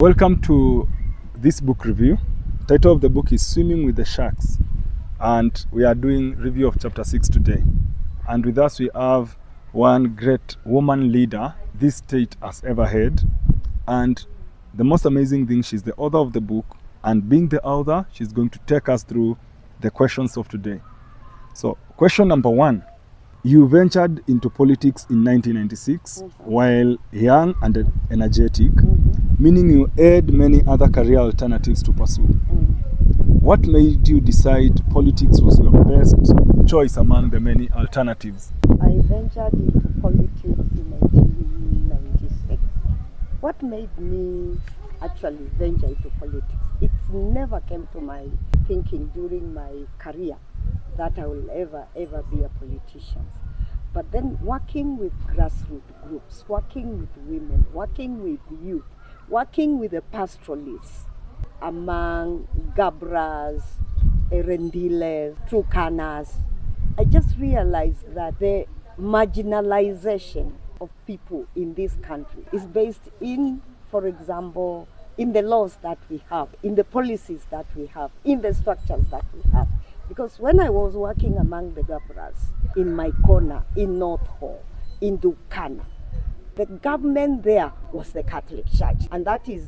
Welcome to this book review. Title of the book is Swimming with the Sharks, and we are doing review of chapter 6 today. And with us we have one great woman leader this state has ever had, and the most amazing thing, she's the author of the book, and being the author, she's going to take us through the questions of today. So question number 1, you ventured into politics in 1996 while young and energetic, meaning you had many other career alternatives to pursue. What made you decide politics was your best choice among the many alternatives? I ventured into politics in 1996. What made me actually venture into politics? It never came to my thinking during my career that I will ever be a politician. But then working with grassroots groups, working with women, working with youth, working with the pastoralists among Gabras, Erendiles, Trukanas, I just realized that the marginalization of people in this country is based in, for example, in the laws that we have, in the policies that we have, in the structures that we have. Because when I was working among the Gabras, in my corner, in North Hall, in Dukana, the government there was the Catholic Church, and that is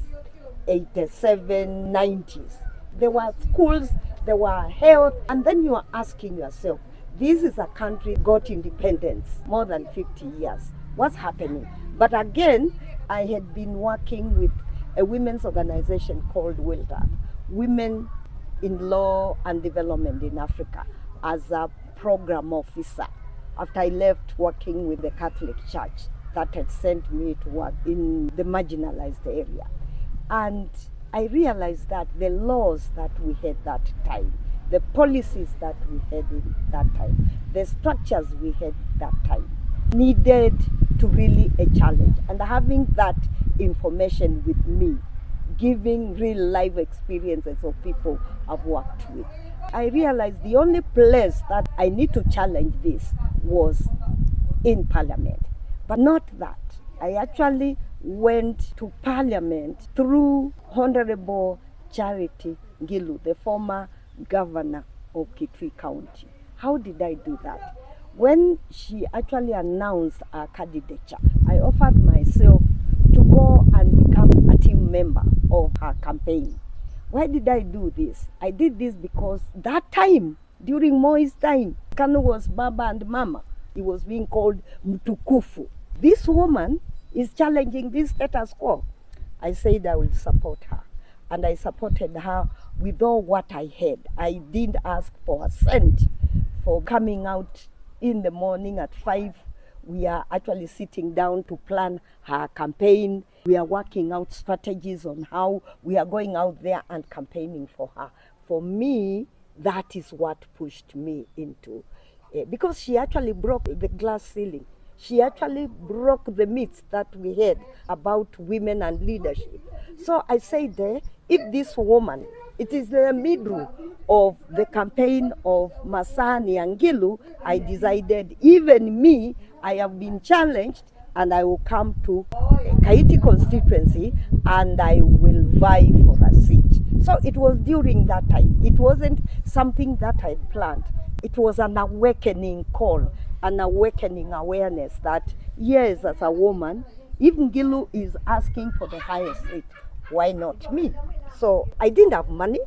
87, 90s. There were schools, there were health, and then you are asking yourself, this is a country got independence more than 50 years. What's happening? But again, I had been working with a women's organization called WILDA, Women in Law and Development in Africa, as a program officer after I left working with the Catholic Church that had sent me to work in the marginalized area. And I realized that the laws that we had that time, the policies that we had in that time, the structures we had that time, needed to really a challenge. And having that information with me, giving real life experiences of people I've worked with, I realized the only place that I need to challenge this was in Parliament. But not that. I actually went to Parliament through Honorable Charity Ngilu, the former governor of Kitui County. How did I do that? When she actually announced her candidature, I offered myself to go and become a team member of her campaign. Why did I do this? I did this because that time, during Moi's time, Kanu was Baba and Mama. He was being called Mtukufu. This woman is challenging this status quo. I said I will support her. And I supported her with all what I had. I didn't ask for a cent for coming out in the morning at 5. We are actually sitting down to plan her campaign. We are working out strategies on how we are going out there and campaigning for her. For me, that is what pushed me into because she actually broke the glass ceiling. She actually broke the myths that we had about women and leadership. So I said there, if this woman, it is the middle of the campaign of Masani and Ngilu, I decided, even me, I have been challenged, and I will come to Kaiti constituency and I will vie for a seat. So it was during that time. It wasn't something that I had planned. It was an awakening call, an awakening awareness that, yes, as a woman, if Ngilu is asking for the highest seat, why not me? So I didn't have money.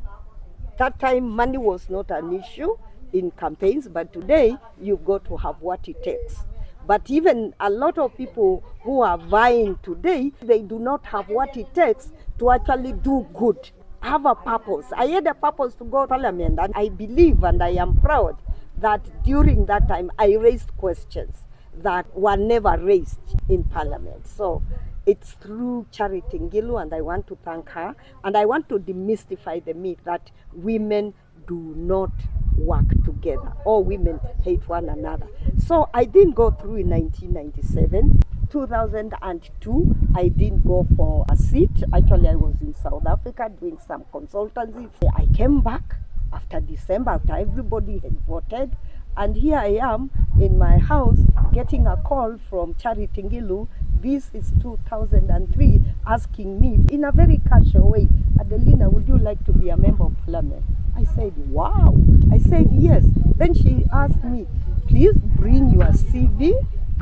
That time, money was not an issue in campaigns, but today, you've got to have what it takes. But even a lot of people who are vying today, they do not have what it takes to actually do good, have a purpose. I had a purpose to go to Parliament, and I believe and I am proud that during that time I raised questions that were never raised in Parliament. So it's through Charity Ngilu, and I want to thank her, and I want to demystify the myth that women do not work together, or women hate one another. So I didn't go through in 1997. 2002, I didn't go for a seat. Actually, I was in South Africa doing some consultancy. I came back after December, after everybody had voted, and here I am in my house getting a call from Charity Ngilu this is 2003, asking me in a very casual way, Adelina, would you like to be a member of parliament? I said, wow. I said, yes. Then she asked me, please bring your CV,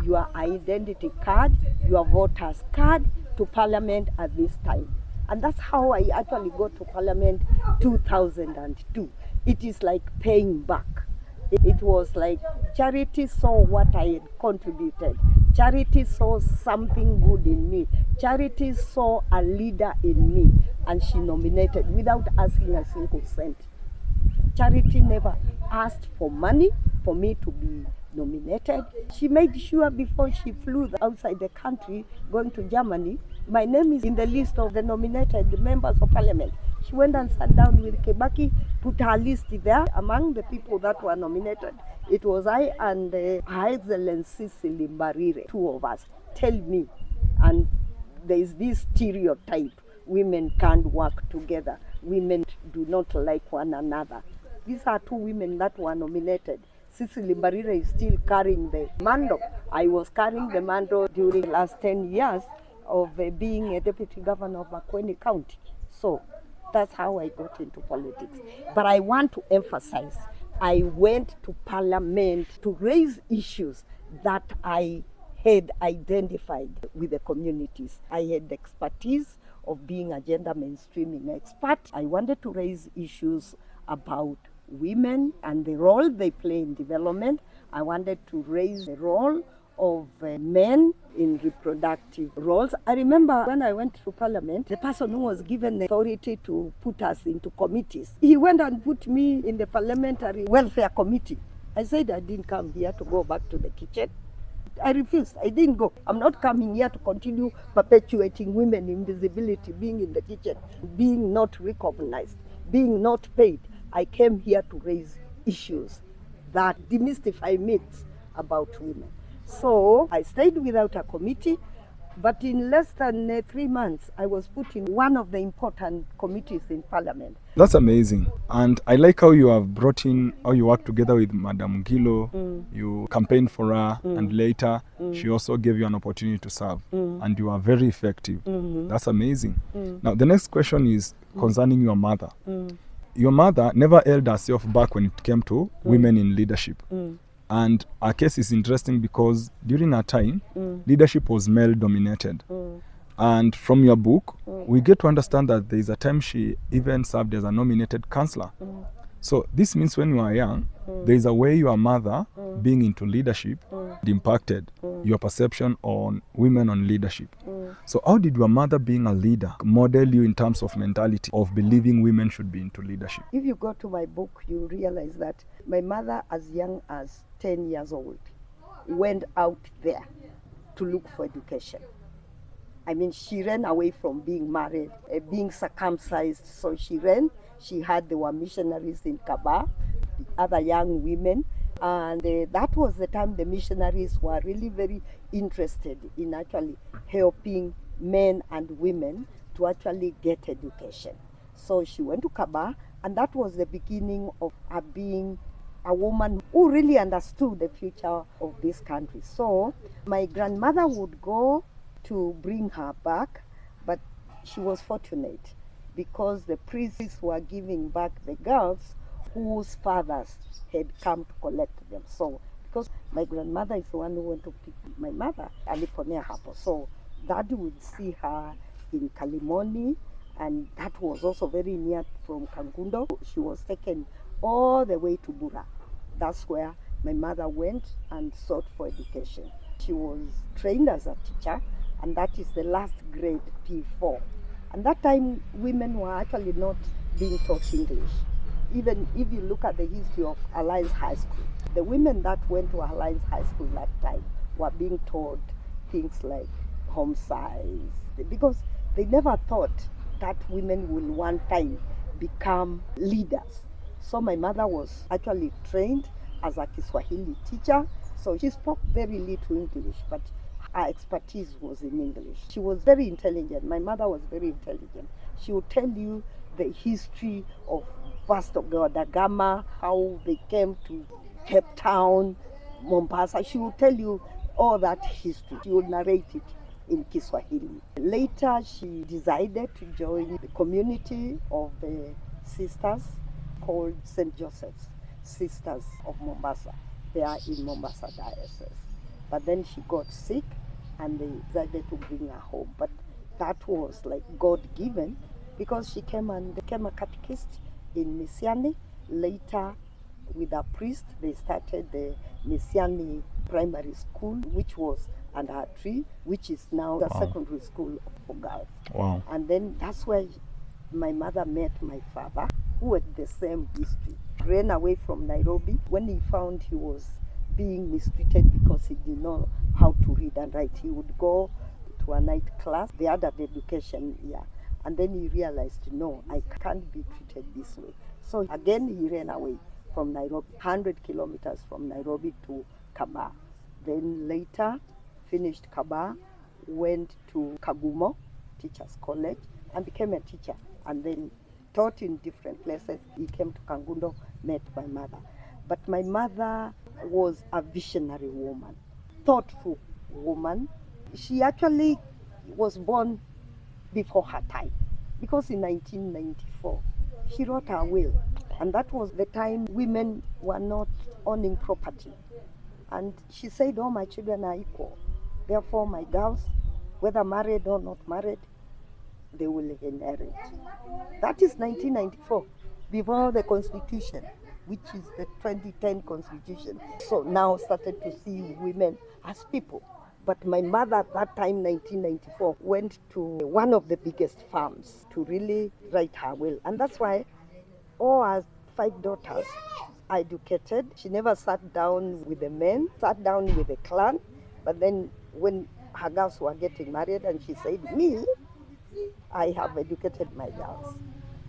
your identity card, your voter's card to parliament at this time. And that's how I actually got to parliament 2002. It is like paying back. It was like Charity saw what I had contributed. Charity saw something good in me. Charity saw a leader in me, and she nominated without asking a single cent. Charity never asked for money for me to be nominated. She made sure before she flew outside the country, going to Germany, my name is in the list of the nominated members of parliament. She went and sat down with Kibaki, put her list there. Among the people that were nominated, it was I and Her Excellency Cecily Mbarire, two of us. Tell me, and there is this stereotype, women can't work together. Women do not like one another. These are two women that were nominated. Cecily Mbarire is still carrying the mantle. I was carrying the mantle during the last 10 years of being a deputy governor of Makueni County. So that's how I got into politics. But I want to emphasize, I went to parliament to raise issues that I had identified with the communities. I had the expertise of being a gender mainstreaming expert. I wanted to raise issues about women and the role they play in development. I wanted to raise the role of men in reproductive roles. I remember when I went to parliament, the person who was given the authority to put us into committees, he went and put me in the parliamentary welfare committee. I said I didn't come here to go back to the kitchen. I refused. I didn't go. I'm not coming here to continue perpetuating women invisibility, being in the kitchen, being not recognized, being not paid. I came here to raise issues that demystify myths about women. So I stayed without a committee, but in less than 3 months, I was put in one of the important committees in parliament. That's amazing. And I like how you have brought in, how you work together with Madam Gilo, you campaigned for her, and later she also gave you an opportunity to serve. And you are very effective. That's amazing. Now, the next question is concerning your mother. Your mother never held herself back when it came to women in leadership. And her case is interesting because during her time, leadership was male dominated. And from your book, we get to understand that there is a time she even served as a nominated councillor. So this means when you are young, there is a way your mother being into leadership impacted your perception on women on leadership. So how did your mother being a leader model you in terms of mentality of believing women should be into leadership? If you go to my book, you realize that my mother, as young as 10 years old, went out there to look for education. I mean, she ran away from being married, being circumcised. So she ran. There were missionaries in Kaba, other young women. And that was the time the missionaries were really very interested in actually helping men and women to actually get education. So she went to Kaba, and that was the beginning of her being a woman who really understood the future of this country. So my grandmother would go to bring her back, but she was fortunate because the priests were giving back the girls whose fathers had come to collect them. So because my grandmother is the one who went to pick my mother, Aliponea Hapo. So Dad would see her in Kalimoni, and that was also very near from Kangundo. She was taken all the way to Bura. That's where my mother went and sought for education. She was trained as a teacher, and that is the last grade, P4. And that time, women were actually not being taught English. Even if you look at the history of Alliance High School, the women that went to Alliance High School that time were being taught things like home size, because they never thought that women will one time become leaders. So my mother was actually trained as a Kiswahili teacher, so she spoke very little English, but her expertise was in English. She was very intelligent. My mother was very intelligent. She would tell you the history of Vasco da Gama, how they came to Cape Town, Mombasa. She would tell you all that history. She would narrate it in Kiswahili. Later, she decided to join the community of the sisters called St. Joseph's Sisters of Mombasa. They are in Mombasa Diocese. But then she got sick and they decided to bring her home. But that was like God-given because she came and became a catechist in Misiani. Later, with a priest, they started the Misiani Primary School, which was under a tree, which is now the secondary school for girls. Wow. And then that's where my mother met my father, who had the same history. Ran away from Nairobi when he found he was being mistreated because he didn't know how to read and write. He would go to a night class, the adult education, and then he realized, no, I can't be treated this way. So again, he ran away from Nairobi, 100 kilometers from Nairobi to Kabaa. Then later, finished Kabaa, went to Kagumo Teachers College and became a teacher. And then taught in different places. He came to Kangundo, met my mother. But my mother was a visionary woman, thoughtful woman. She actually was born before her time, because in 1994, she wrote her will. And that was the time women were not owning property. And she said, all my children are equal. Therefore, my girls, whether married or not married, they will inherit. That is 1994, before the Constitution, which is the 2010 Constitution. So now started to see women as people. But my mother at that time, 1994, went to one of the biggest farms to really write her will. And that's why all her 5 daughters are educated. She never sat down with the men, sat down with the clan. But then when her girls were getting married, and she said, me, I have educated my girls,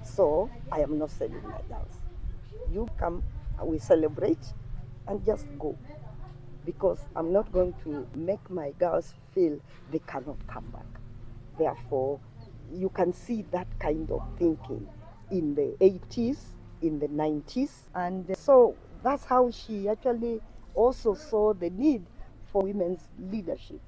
so I am not selling my girls. You come, we celebrate, and just go. Because I'm not going to make my girls feel they cannot come back. Therefore, you can see that kind of thinking in the 80s, in the 90s. And so that's how she actually also saw the need for women's leadership.